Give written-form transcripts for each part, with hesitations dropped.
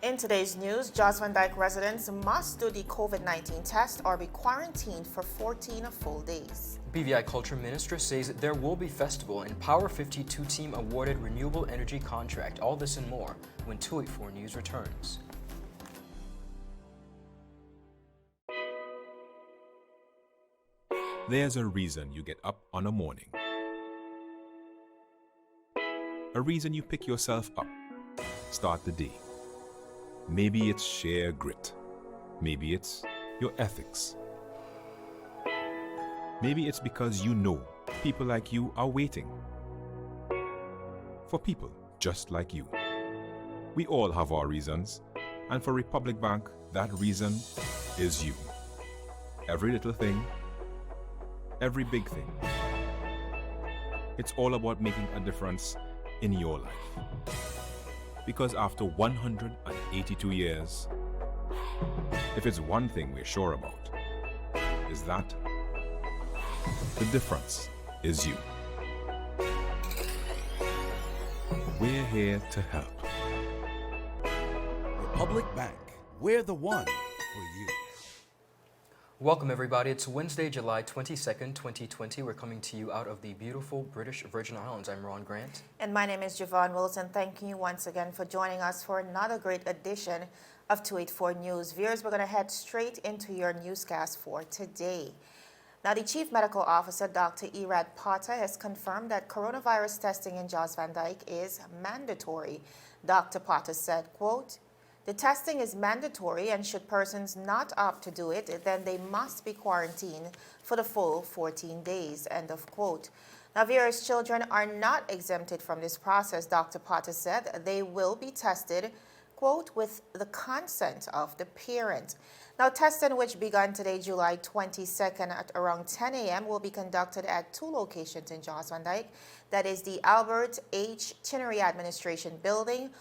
In today's news, Jos Van Dyke residents must do the COVID-19 test or be quarantined for 14 full days. BVI Culture Minister says there will be festival and Power 52 team awarded renewable energy contract. All this and more when 284 News returns. There's a reason you get up on a morning. A reason you pick yourself up, start the day. Maybe it's sheer grit. Maybe it's your ethics. Maybe it's because you know people like you are waiting. For people just like you. We all have our reasons, and for Republic Bank, that reason is you. Every little thing, every big thing. It's all about making a difference in your life. Because after 182 years, if it's one thing we're sure about, is that the difference is you. We're here to help. Republic Bank, we're the one for you. Welcome everybody. It's Wednesday, July 22nd, 2020. We're coming to you out of the beautiful British Virgin Islands. I'm Ron Grant. And my name is Javon Wilson. Thanking you once again for joining us for another great edition of 284 News. Viewers, we're going to head straight into your newscast for today. Now, the Chief Medical Officer, Dr. Erad Potter, has confirmed that coronavirus testing in Jos Van Dyke is mandatory. Dr. Potter said, quote, "The testing is mandatory, and should persons not opt to do it, then they must be quarantined for the full 14 days, end of quote. Now, viewers, children are not exempted from this process, Dr. Potter said. They will be tested, quote, with the consent of the parent. Now, testing, which began today, July 22nd at around 10 a.m., will be conducted at two locations in Jos Van Dyke. That is the Albert H. Chinnery Administration Building,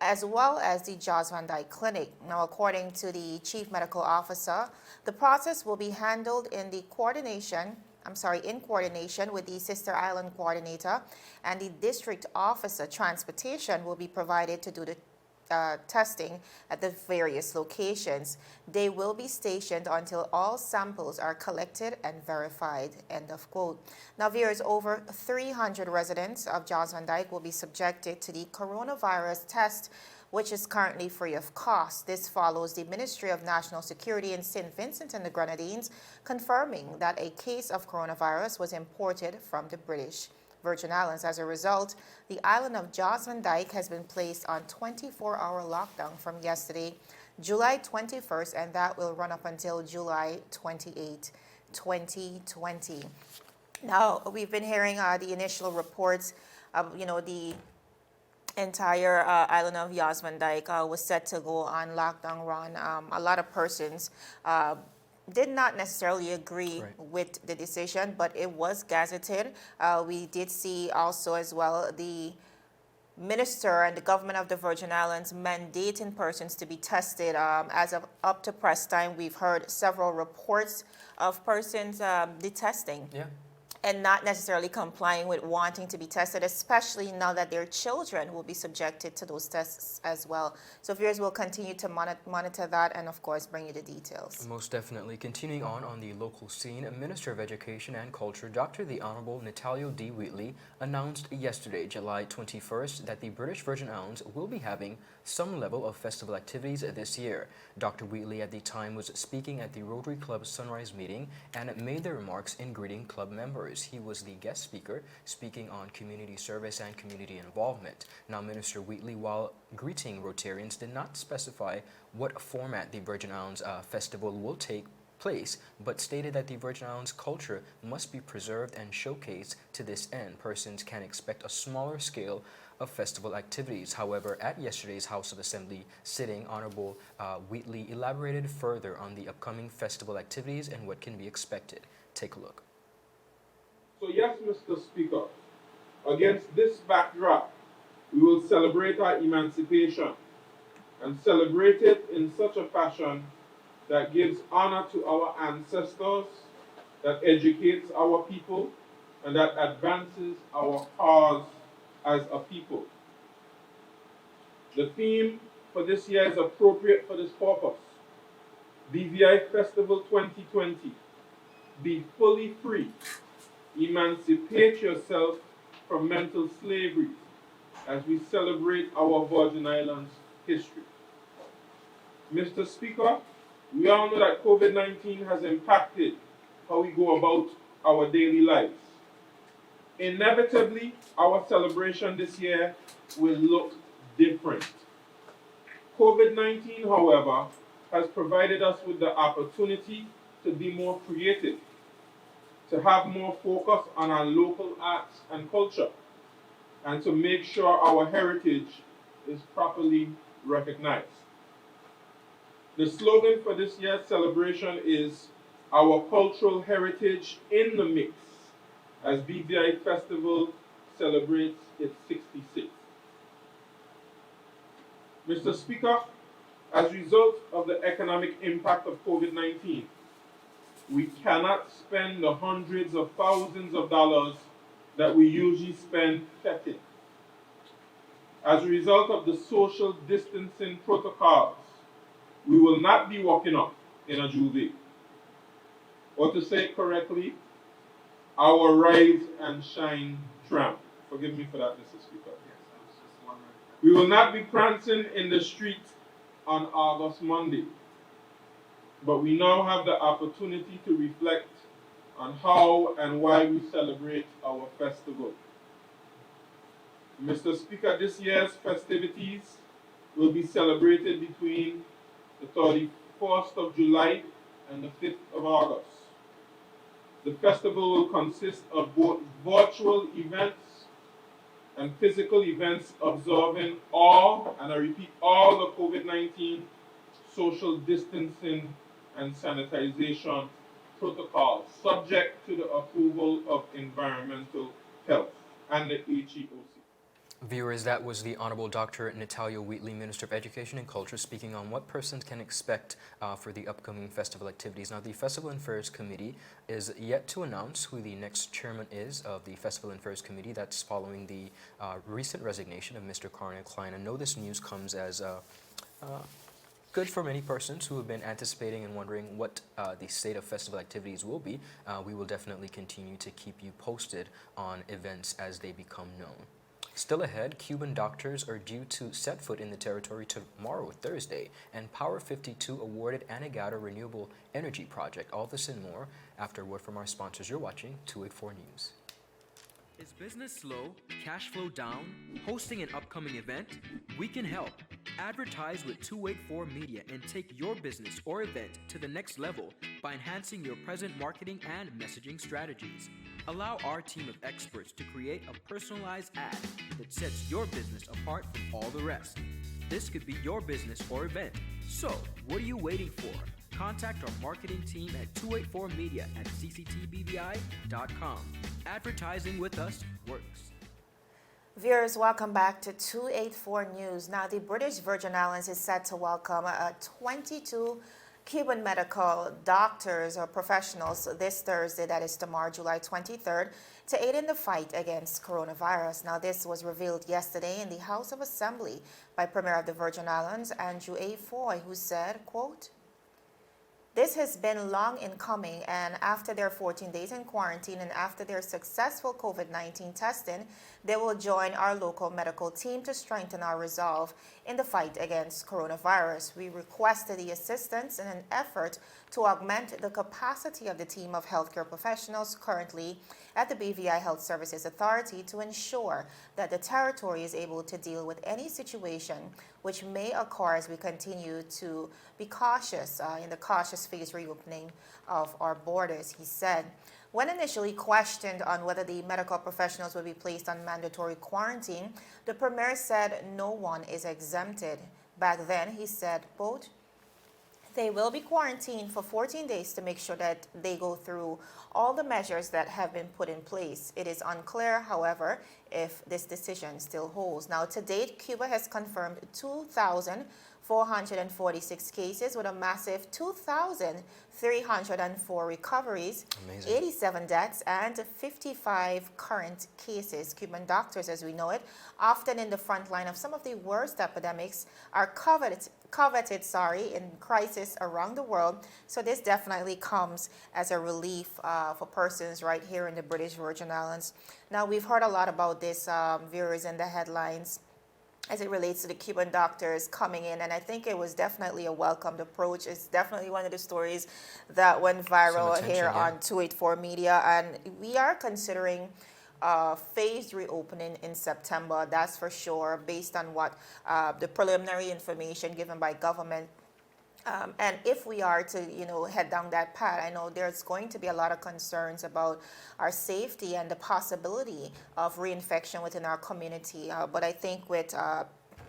as well as the Jos Van Dyke Clinic. Now, according to the Chief Medical Officer, the process will be handled in coordination with the Sister Island Coordinator, and the District Officer Transportation will be provided to do the testing at the various locations. They will be stationed until all samples are collected and verified, end of quote. Now, viewers, over 300 residents of Jos Van Dyke will be subjected to the coronavirus test, which is currently free of cost. This follows the Ministry of National Security in St. Vincent and the Grenadines confirming that a case of coronavirus was imported from the British Virgin Islands. As a result, the island of Jos Van Dyke has been placed on 24-hour lockdown from yesterday, July 21st, and that will run up until July 28, 2020. Now, we've been hearing the initial reports of, the entire island of Jos Van Dyke was set to go on lockdown run. A lot of persons did not necessarily agree with the decision, but it was gazetted. We did see also as well the minister and the government of the Virgin Islands mandating persons to be tested. As of up to press time, we've heard several reports of persons detesting. Yeah. And not necessarily complying with wanting to be tested, especially now that their children will be subjected to those tests as well. So viewers will continue to monitor that and, of course, bring you the details. Most definitely. Continuing on the local scene, Minister of Education and Culture, Dr. the Honorable Natalio D. Wheatley, announced yesterday, July 21st, that the British Virgin Islands will be having some level of festival activities this year. Dr. Wheatley at the time was speaking at the Rotary Club Sunrise meeting and made the remarks in greeting club members. He was the guest speaker, speaking on community service and community involvement. Now, Minister Wheatley, while greeting Rotarians, did not specify what format the Virgin Islands Festival will take place, but stated that the Virgin Islands culture must be preserved and showcased. To this end, persons can expect a smaller scale of festival activities. However, at yesterday's House of Assembly sitting, Honorable Wheatley elaborated further on the upcoming festival activities and what can be expected. Take a look. So yes, Mr. Speaker, against this backdrop, we will celebrate our emancipation and celebrate it in such a fashion that gives honor to our ancestors, that educates our people, and that advances our cause as a people. The theme for this year is appropriate for this purpose. BVI Festival 2020. Be fully free. Emancipate yourself from mental slavery as we celebrate our Virgin Islands history. Mr. Speaker, we all know that COVID-19 has impacted how we go about our daily lives. Inevitably, our celebration this year will look different. COVID-19, however, has provided us with the opportunity to be more creative, to have more focus on our local arts and culture, and to make sure our heritage is properly recognized. The slogan for this year's celebration is "Our Cultural Heritage in the Mix," as BVI Festival celebrates its 66th. Mr. Speaker, as a result of the economic impact of COVID-19, we cannot spend the hundreds of thousands of dollars that we usually spend fetting. As a result of the social distancing protocols, we will not be walking up in a juve. Or to say it correctly, our rise and shine tramp. Forgive me for that, Mr. Speaker. We will not be prancing in the street on August Monday, but we now have the opportunity to reflect on how and why we celebrate our festival. Mr. Speaker, this year's festivities will be celebrated between the 31st of July and the 5th of August. The festival will consist of both virtual events and physical events observing all, and I repeat, all the COVID-19 social distancing and sanitization protocols, subject to the approval of environmental health and the HEOC. Viewers, that was the Honorable Dr. Natalia Wheatley, Minister of Education and Culture, speaking on what persons can expect for the upcoming festival activities. Now, the Festival and Fairs Committee is yet to announce who the next chairman is of the Festival and Fairs Committee. That's following the recent resignation of Mr. Carnell Klein. I know this news comes as good for many persons who have been anticipating and wondering what the state of festival activities will be. We will definitely continue to keep you posted on events as they become known. Still ahead, Cuban doctors are due to set foot in the territory tomorrow, Thursday, and Power 52 awarded Anegada Renewable Energy Project. All this and more after a word from our sponsors. You're watching 284 News. Is business slow? Cash flow down? Hosting an upcoming event? We can help. Advertise with 284 Media and take your business or event to the next level by enhancing your present marketing and messaging strategies. Allow our team of experts to create a personalized ad that sets your business apart from all the rest. This could be your business or event. So, what are you waiting for? Contact our marketing team at 284media@cctbvi.com. Advertising with us works. Viewers, welcome back to 284 News. Now, the British Virgin Islands is set to welcome 22 Cuban medical doctors or professionals this Thursday, that is tomorrow, July 23rd, to aid in the fight against coronavirus. Now, this was revealed yesterday in the House of Assembly by Premier of the Virgin Islands, Andrew A. Foy, who said, quote, "This has been long in coming, and after their 14 days in quarantine and after their successful COVID-19 testing, they will join our local medical team to strengthen our resolve in the fight against coronavirus. We requested the assistance in an effort to augment the capacity of the team of healthcare professionals currently at the BVI Health Services Authority to ensure that the territory is able to deal with any situation which may occur as we continue to be cautious in the cautious phase reopening of our borders," he said. When initially questioned on whether the medical professionals will be placed on mandatory quarantine, the Premier said no one is exempted. Back then, he said, quote, "They will be quarantined for 14 days to make sure that they go through all the measures that have been put in place. It is unclear, however, if this decision still holds." Now, to date, Cuba has confirmed 446 cases with a massive 2,304 recoveries, Amazing. 87 deaths, and 55 current cases. Cuban doctors, as we know it, often in the front line of some of the worst epidemics, are coveted in crisis around the world. So this definitely comes as a relief for persons right here in the British Virgin Islands. Now, we've heard a lot about this, viewers, in the headlines as it relates to the Cuban doctors coming in, and I think it was definitely a welcomed approach. It's definitely one of the stories that went viral here on 284 Media, and we are considering phased reopening in September, that's for sure, based on what the preliminary information given by government. And if we are to, head down that path, I know there's going to be a lot of concerns about our safety and the possibility of reinfection within our community. But I think with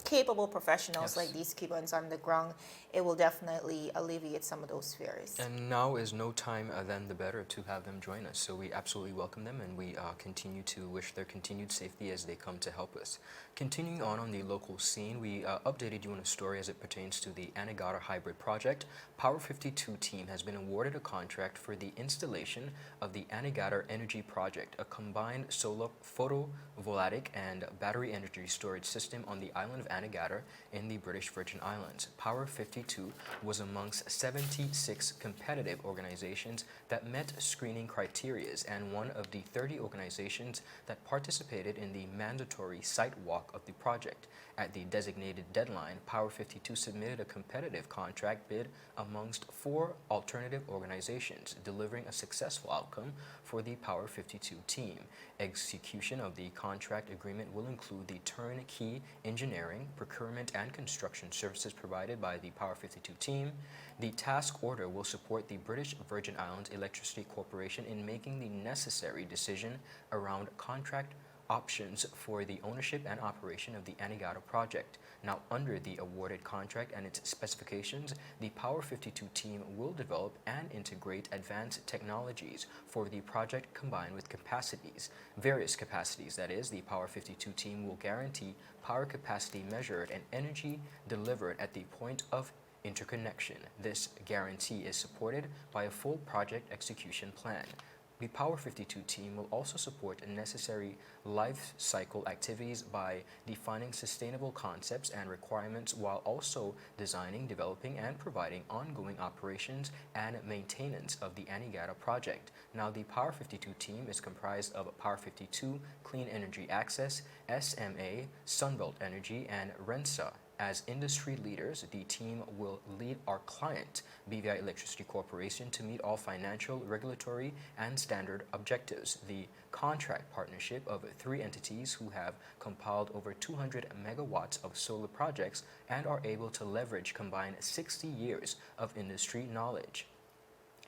capable professionals like these Cubans on the ground, it will definitely alleviate some of those fears. And now is no time than the better to have them join us. So we absolutely welcome them, and we continue to wish their continued safety as they come to help us. Continuing on the local scene, we updated you on a story as it pertains to the Anegada Hybrid Project. Power 52 team has been awarded a contract for the installation of the Anegada Energy Project, a combined solar, photovoltaic, and battery energy storage system on the island of Anegada in the British Virgin Islands. Power 52 was amongst 76 competitive organizations that met screening criteria and one of the 30 organizations that participated in the mandatory site walk of the project. At the designated deadline, Power 52 submitted a competitive contract bid amongst 4 alternative organizations, delivering a successful outcome for the Power 52 team. Execution of the contract agreement will include the turnkey engineering, procurement, and construction services provided by the Power 52 team. The task order will support the British Virgin Islands Electricity Corporation in making the necessary decision around contract options for the ownership and operation of the Anegada project. Now, under the awarded contract and its specifications, the Power 52 team will develop and integrate advanced technologies for the project combined with various capacities. That is, the Power 52 team will guarantee power capacity measured and energy delivered at the point of interconnection. This guarantee is supported by a full project execution plan. The Power 52 team will also support necessary life cycle activities by defining sustainable concepts and requirements while also designing, developing, and providing ongoing operations and maintenance of the Anegada project. Now, the Power 52 team is comprised of Power 52, Clean Energy Access, SMA, Sunbelt Energy, and RENSA. As industry leaders, the team will lead our client, BVI Electricity Corporation, to meet all financial, regulatory, and standard objectives. The contract partnership of 3 entities who have compiled over 200 megawatts of solar projects and are able to leverage combined 60 years of industry knowledge.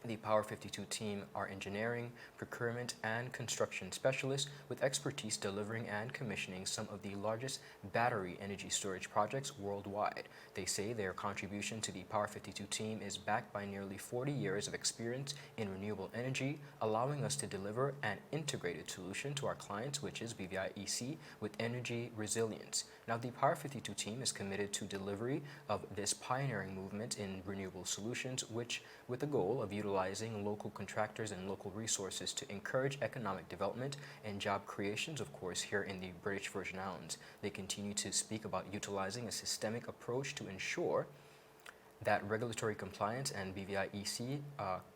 The Power 52 team are engineering, procurement, and construction specialists with expertise delivering and commissioning some of the largest battery energy storage projects worldwide. They say their contribution to the Power 52 team is backed by nearly 40 years of experience in renewable energy, allowing us to deliver an integrated solution to our clients, which is BVI EC, with energy resilience. Now, the Power 52 team is committed to delivery of this pioneering movement in renewable solutions, which with the goal of utilizing local contractors and local resources to encourage economic development and job creations, of course, here in the British Virgin Islands. They continue to speak about utilizing a systemic approach to ensure that regulatory compliance and BVI EC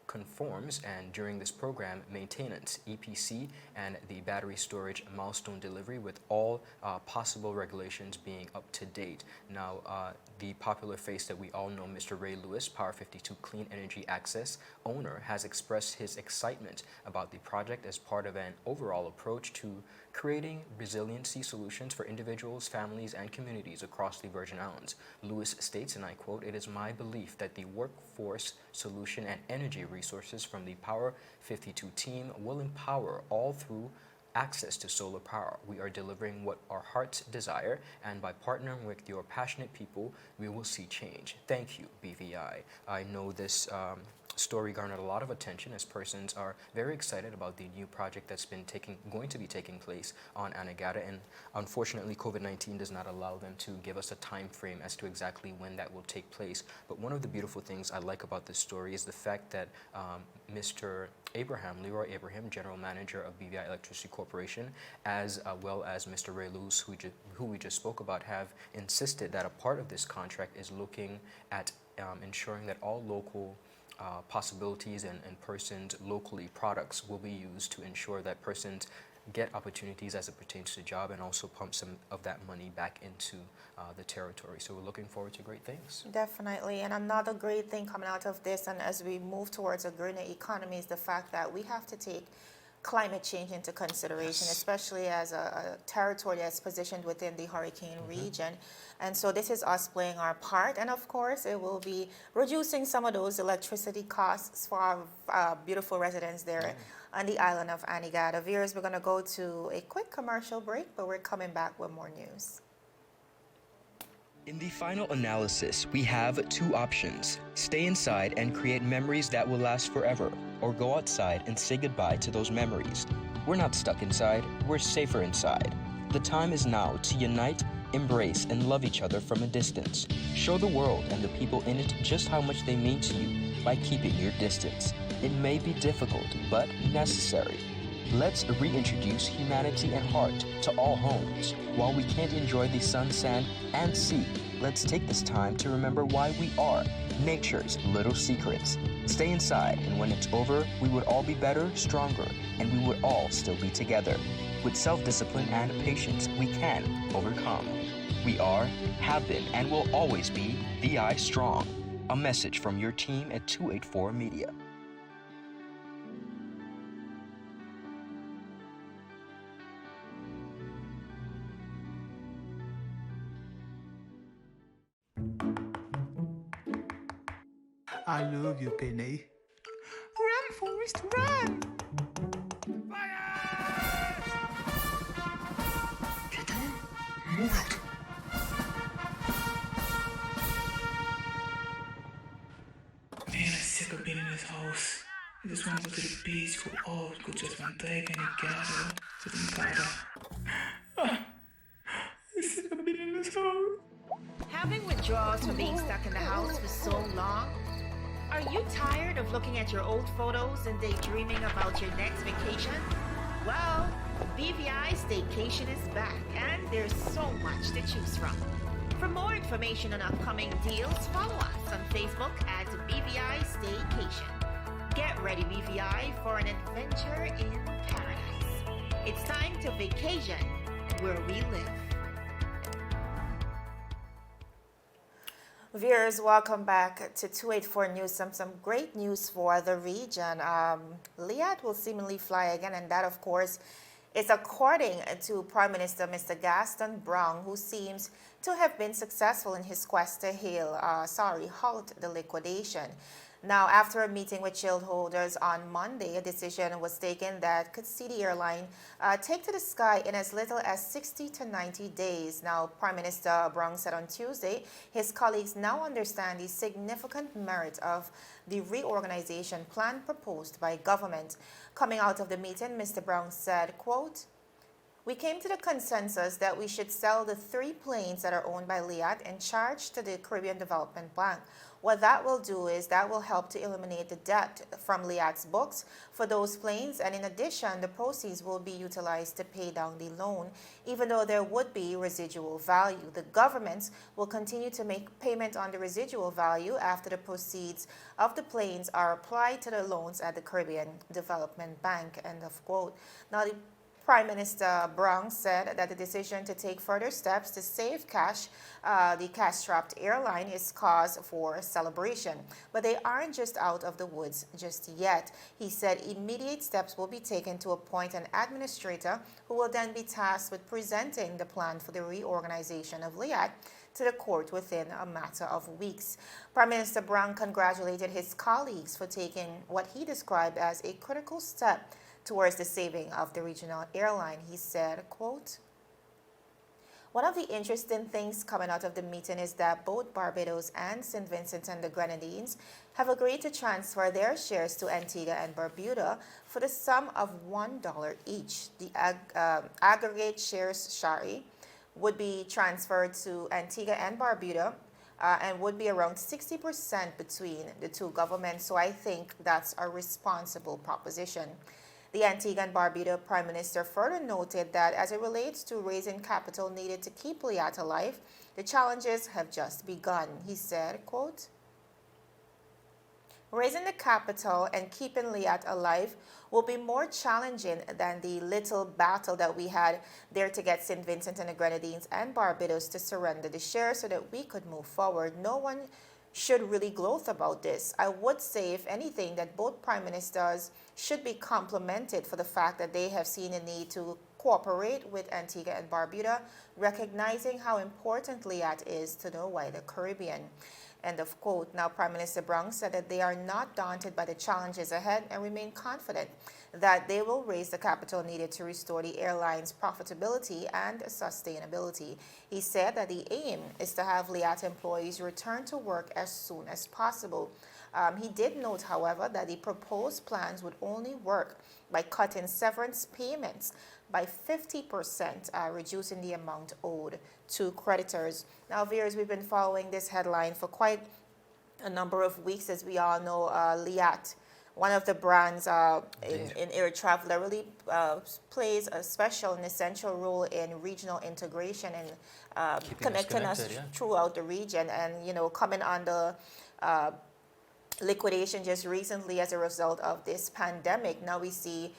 conforms, and during this program, maintenance, EPC, and the battery storage milestone delivery with all possible regulations being up to date. Now, the popular face that we all know, Mr. Ray Lewis, Power 52 Clean Energy Access owner, has expressed his excitement about the project as part of an overall approach to creating resiliency solutions for individuals, families, and communities across the Virgin Islands. Lewis states, and I quote, "It is my belief that the workforce solution and energy resources from the Power 52 team will empower all through access to solar power. We are delivering what our hearts desire, and by partnering with your passionate people, we will see change. Thank you, BVI. I know this story garnered a lot of attention as persons are very excited about the new project that's going to be taking place on Anegada, and unfortunately COVID-19 does not allow them to give us a time frame as to exactly when that will take place. But one of the beautiful things I like about this story is the fact that Mr. Leroy Abraham, General Manager of BVI Electricity Corporation, as well as Mr. Ray Lewis, who we just spoke about, have insisted that a part of this contract is looking at ensuring that all local possibilities and persons locally products will be used to ensure that persons get opportunities as it pertains to job, and also pump some of that money back into the territory. So we're looking forward to great things. Definitely, and another great thing coming out of this, and as we move towards a greener economy, is the fact that we have to take climate change into consideration, especially as a territory that's positioned within the hurricane region. And so this is us playing our part, and of course it will be reducing some of those electricity costs for our beautiful residents there on the island of Anegada. Viewers, we're going to go to a quick commercial break, but we're coming back with more news. In the final analysis, we have two options: stay inside and create memories that will last forever, or go outside and say goodbye to those memories. We're not stuck inside, we're safer inside. The time is now to unite, embrace, and love each other from a distance. Show the world and the people in it just how much they mean to you by keeping your distance. It may be difficult, but necessary. Let's reintroduce humanity and heart to all homes. While we can't enjoy the sun, sand, and sea, let's take this time to remember why we are nature's little secrets. Stay inside, and when it's over, we would all be better, stronger, and we would all still be together. With self-discipline and patience, we can overcome. We are, have been, and will always be VI Strong. A message from your team at 284 Media. I love you, Penny. Run, Forrest, run! Lieutenant, move out. Man, I'm sick of being in this house. I just want to go to the beach, go out, go just one day, and gather to the gather. I'm sick of being in this house. Having withdrawals from being stuck in the house for so long? Are you tired of looking at your old photos and daydreaming about your next vacation? Well, BVI Staycation is back, and there's so much to choose from. For more information on upcoming deals, follow us on Facebook at BVI Staycation. Get ready, BVI, for an adventure in paradise. It's time to vacation where we live. Viewers, welcome back to 284 News. Some great news for the region. LIAT will seemingly fly again, and that, of course, is according to Prime Minister Mr. Gaston Brown, who seems to have been successful in his quest to halt the liquidation. Now, after a meeting with shieldholders on Monday, a decision was taken that could see the airline take to the sky in as little as 60 to 90 days. Now, Prime Minister Brown said on Tuesday his colleagues now understand the significant merit of the reorganization plan proposed by government. Coming out of the meeting, Mr. Brown said, quote, "We came to the consensus that we should sell the 3 planes that are owned by LIAT and charge to the Caribbean Development Bank. What that will do is that will help to eliminate the debt from LIAT's books for those planes, and in addition, the proceeds will be utilized to pay down the loan. Even though there would be residual value, the governments will continue to make payment on the residual value after the proceeds of the planes are applied to the loans at the Caribbean Development Bank." End of quote. Now, the Prime Minister Brown said that the decision to take further steps to save cash, the cash-strapped airline, is cause for celebration. But they aren't just out of the woods just yet. He said immediate steps will be taken to appoint an administrator who will then be tasked with presenting the plan for the reorganization of LIAT to the court within a matter of weeks. Prime Minister Brown congratulated his colleagues for taking what he described as a critical step towards the saving of the regional airline. He said, quote, "One of the interesting things coming out of the meeting is that both Barbados and St. Vincent and the Grenadines have agreed to transfer their shares to Antigua and Barbuda for the sum of $1 each. The aggregate shares, Shari, would be transferred to Antigua and Barbuda and would be around 60% between the two governments. So I think that's a responsible proposition." The Antigua and Barbuda Prime Minister further noted that as it relates to raising capital needed to keep LIAT alive, the challenges have just begun. He said, quote, "Raising the capital and keeping LIAT alive will be more challenging than the little battle that we had there to get St. Vincent and the Grenadines and Barbados to surrender the shares so that we could move forward. No one should really gloat about this. I would say, if anything, that both prime ministers should be complimented for the fact that they have seen a need to cooperate with Antigua and Barbuda, recognizing how important LIAT is to the wider Caribbean." End of quote. Now, Prime Minister Brown said that they are not daunted by the challenges ahead and remain confident that they will raise the capital needed to restore the airline's profitability and sustainability. He said that the aim is to have LIAT employees return to work as soon as possible. He did note, however, that the proposed plans would only work by cutting severance payments by 50%, reducing the amount owed to creditors. Now, viewers, we've been following this headline for quite a number of weeks. As we all know, LIAT, one of the brands in air travel that really plays a special and essential role in regional integration and connecting us throughout the region, and, you know, coming under liquidation just recently as a result of this pandemic. Now we see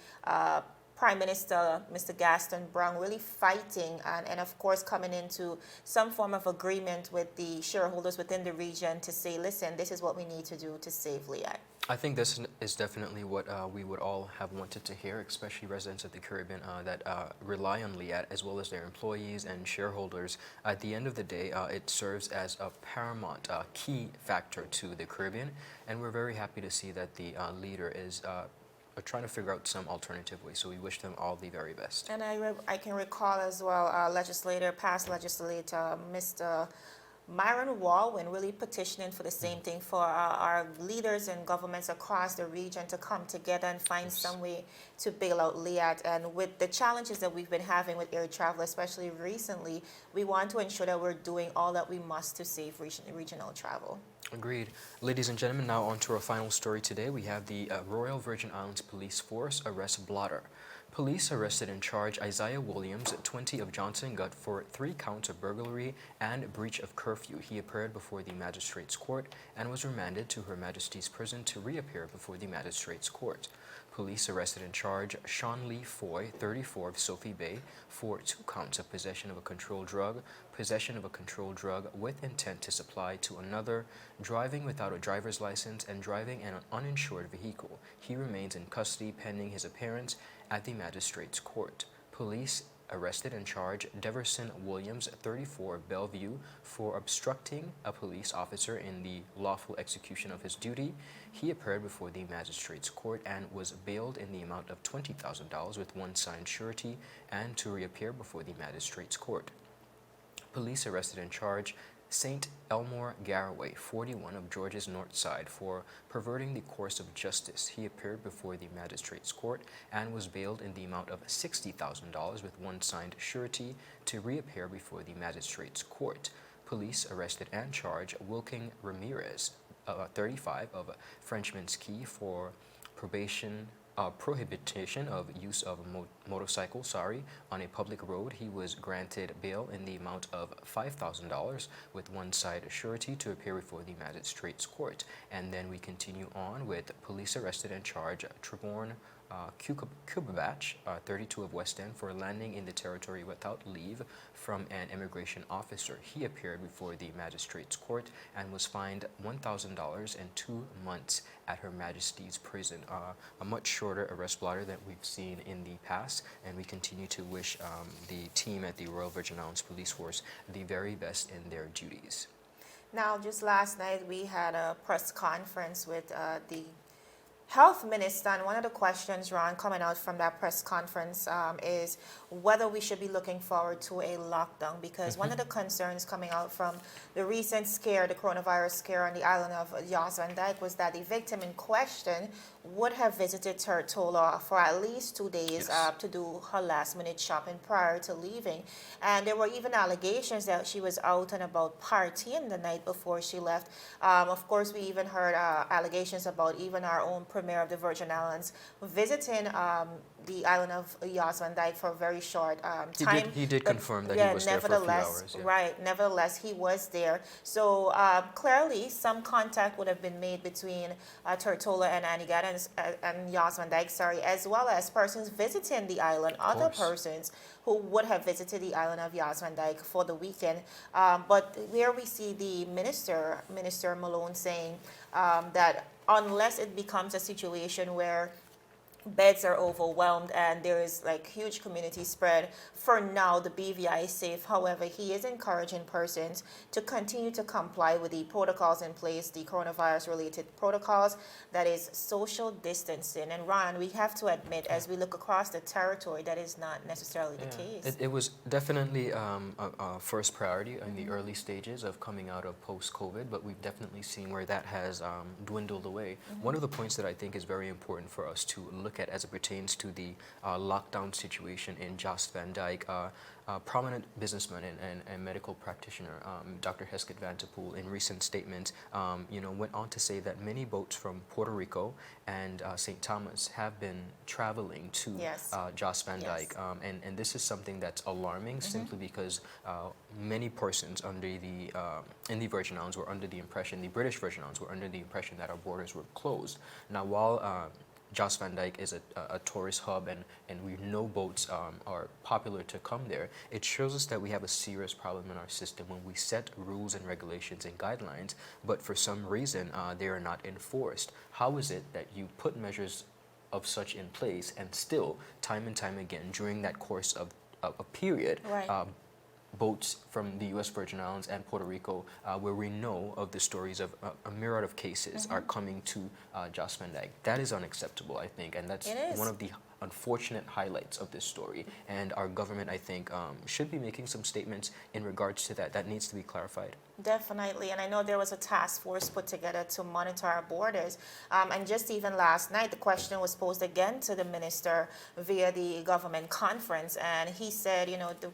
Prime Minister Mr. Gaston Brown really fighting and of course coming into some form of agreement with the shareholders within the region to say, listen, this is what we need to do to save LIAT. I think this is definitely what we would all have wanted to hear, especially residents of the Caribbean that rely on LIAT, as well as their employees and shareholders. At the end of the day, it serves as a paramount key factor to the Caribbean, and we're very happy to see that the leader is trying to figure out some alternative ways. So we wish them all the very best. And I can recall as well, past legislator, Mr. Myron Walwyn, really petitioning for the same thing, for our leaders and governments across the region to come together and find some way to bail out LIAT. And with the challenges that we've been having with air travel, especially recently, we want to ensure that we're doing all that we must to save regional travel. Agreed. Ladies and gentlemen, now on to our final story today. We have the Royal Virgin Islands Police Force Arrest Blotter. Police arrested and charged Isaiah Williams, 20, of Johnson Gut for 3 counts of burglary and breach of curfew. He appeared before the magistrate's court and was remanded to Her Majesty's prison to reappear before the magistrate's court. Police arrested and charged Sean Lee Foy, 34, of Sophie Bay, for 2 counts of possession of a controlled drug with intent to supply to another, driving without a driver's license, and driving an uninsured vehicle. He remains in custody pending his appearance at the magistrate's court. Police arrested and charged Deverson Williams, 34, of Bellevue, for obstructing a police officer in the lawful execution of his duty. He appeared before the magistrate's court and was bailed in the amount of $20,000 with 1 signed surety and to reappear before the magistrate's court. Police arrested and charged St. Elmore Garraway, 41, of George's North Side, for perverting the course of justice. He appeared before the magistrate's court and was bailed in the amount of $60,000 with 1 signed surety to reappear before the magistrate's court. Police arrested and charged Wilking Ramirez, 35, of Frenchman's Key, for prohibition of use of a motorcycle on a public road. He was granted bail in the amount of $5,000 with 1 side surety to appear before the magistrate's court. And then we continue on with police arrested and charged Treborn Kubabach, 32, of West End, for landing in the territory without leave from an immigration officer. He appeared before the magistrate's court and was fined $1,000 and 2 months at Her Majesty's prison. A much shorter arrest blotter than we've seen in the past, and we continue to wish the team at the Royal Virgin Islands Police Force the very best in their duties. Now, just last night we had a press conference with the Health Minister, and one of the questions, Ron, coming out from that press conference is whether we should be looking forward to a lockdown, because one of the concerns coming out from the recent scare, the coronavirus scare on the island of Yas Van Dyke, was that the victim in question would have visited Tortola for at least 2 days to do her last-minute shopping prior to leaving. And there were even allegations that she was out and about partying the night before she left. Of course, we even heard allegations about even our own Premier of the Virgin Islands visiting the island of Yas Van Dyke for a very short time. He did confirm that he was there for a few hours. Yeah. Right, nevertheless, he was there. So clearly, some contact would have been made between Tortola and Antigua and Yas Van Dyke, as well as persons visiting the island, other persons who would have visited the island of Yas Van Dyke for the weekend. But where we see the Minister Malone saying that unless it becomes a situation where beds are overwhelmed and there is like huge community spread, for now the BVI is safe. However, he is encouraging persons to continue to comply with the protocols in place, the coronavirus related protocols, that is social distancing. And Ron, we have to admit, as we look across the territory, that is not necessarily the case. It was definitely a first priority in the early stages of coming out of post-COVID, but we've definitely seen where that has dwindled away. One of the points that I think is very important for us to look at as it pertains to the lockdown situation in Yas Van Dyke, prominent businessman and medical practitioner, Dr. Hesketh Vanterpool, in recent statements, went on to say that many boats from Puerto Rico and St. Thomas have been traveling to Yas Van Dyke, and this is something that's alarming, simply because many persons under in the Virgin Islands were under the impression, the British Virgin Islands were under the impression that our borders were closed. Now, while Yas Van Dyke is a tourist hub, and we know boats are popular to come there, it shows us that we have a serious problem in our system when we set rules and regulations and guidelines, but for some reason they are not enforced. How is it that you put measures of such in place and still, time and time again, during that course of a period, boats from the U.S. Virgin Islands and Puerto Rico, where we know of the stories of a myriad of cases, are coming to Yas Van Dyke? That is unacceptable, I think, and that's one of the unfortunate highlights of this story. And our government, I think, should be making some statements in regards to that. That needs to be clarified. Definitely, and I know there was a task force put together to monitor our borders. And just even last night, the question was posed again to the minister via the government conference, and he said,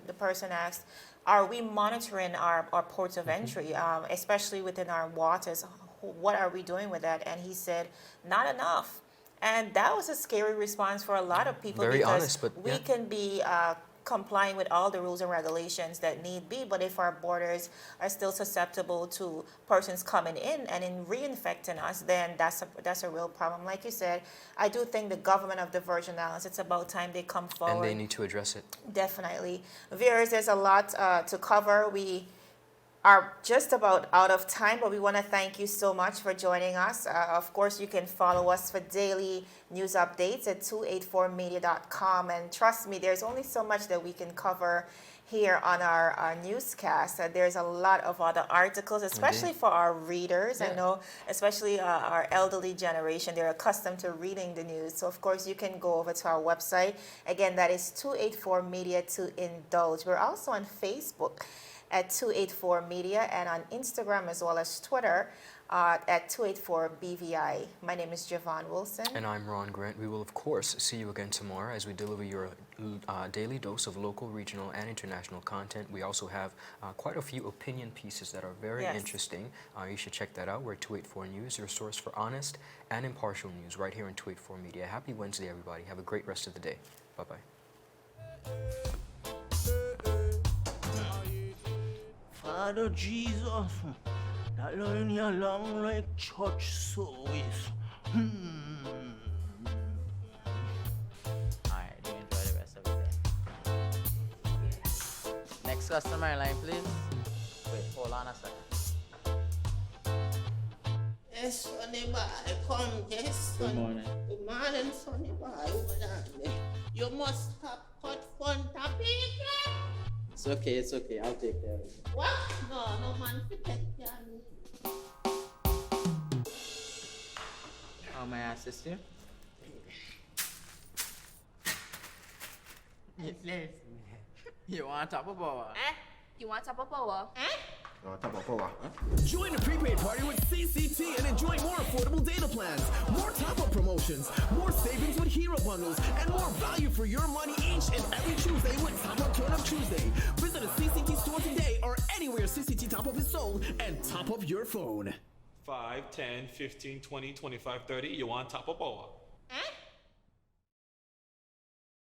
the person asked, are we monitoring our ports of entry, especially within our waters? What are we doing with that? And he said, not enough. And that was a scary response for a lot of people. Very because honest, but we can be complying with all the rules and regulations that need be, but if our borders are still susceptible to persons coming in and reinfecting us, then that's a real problem. Like you said, I do think the government of the Virgin Islands, it's about time they come forward. And they need to address it. Definitely. Viewers, there's a lot to cover. We are just about out of time, but we want to thank you so much for joining us. Of course, you can follow us for daily news updates at 284media.com. And trust me, there's only so much that we can cover here on our newscast. There's a lot of other articles, especially for our readers. I know, especially our elderly generation, they're accustomed to reading the news. So, of course, you can go over to our website. Again, that is 284media to indulge. We're also on Facebook at 284media, and on Instagram as well as Twitter at 284BVI. My name is Javon Wilson. And I'm Ron Grant. We will, of course, see you again tomorrow as we deliver your daily dose of local, regional, and international content. We also have quite a few opinion pieces that are very interesting. You should check that out. We're 284 News, your source for honest and impartial news right here on 284 Media. Happy Wednesday, everybody. Have a great rest of the day. Bye-bye. Father Jesus, that line here long like church service. Alright, do enjoy the rest of the day. Next customer line, please. Wait, hold on a second. Yes, Sonny boy, come, yes, Sonny. Good morning. Good morning, Sonny boy. Hold on there. You must have cut front of people. It's okay. I'll take care of it. What? No man, protect you. How may I assist you? You want top of power? You want top of power? Join the prepaid party with CCT and enjoy more affordable data plans, more top-up promotions, more savings with hero bundles, and more value for your money each and every Tuesday with Top Up Turn Up Tuesday. Visit a CCT store today or anywhere CCT Top Up is sold and top up your phone. 5, 10, 15, 20, 25, 30. You want top up power?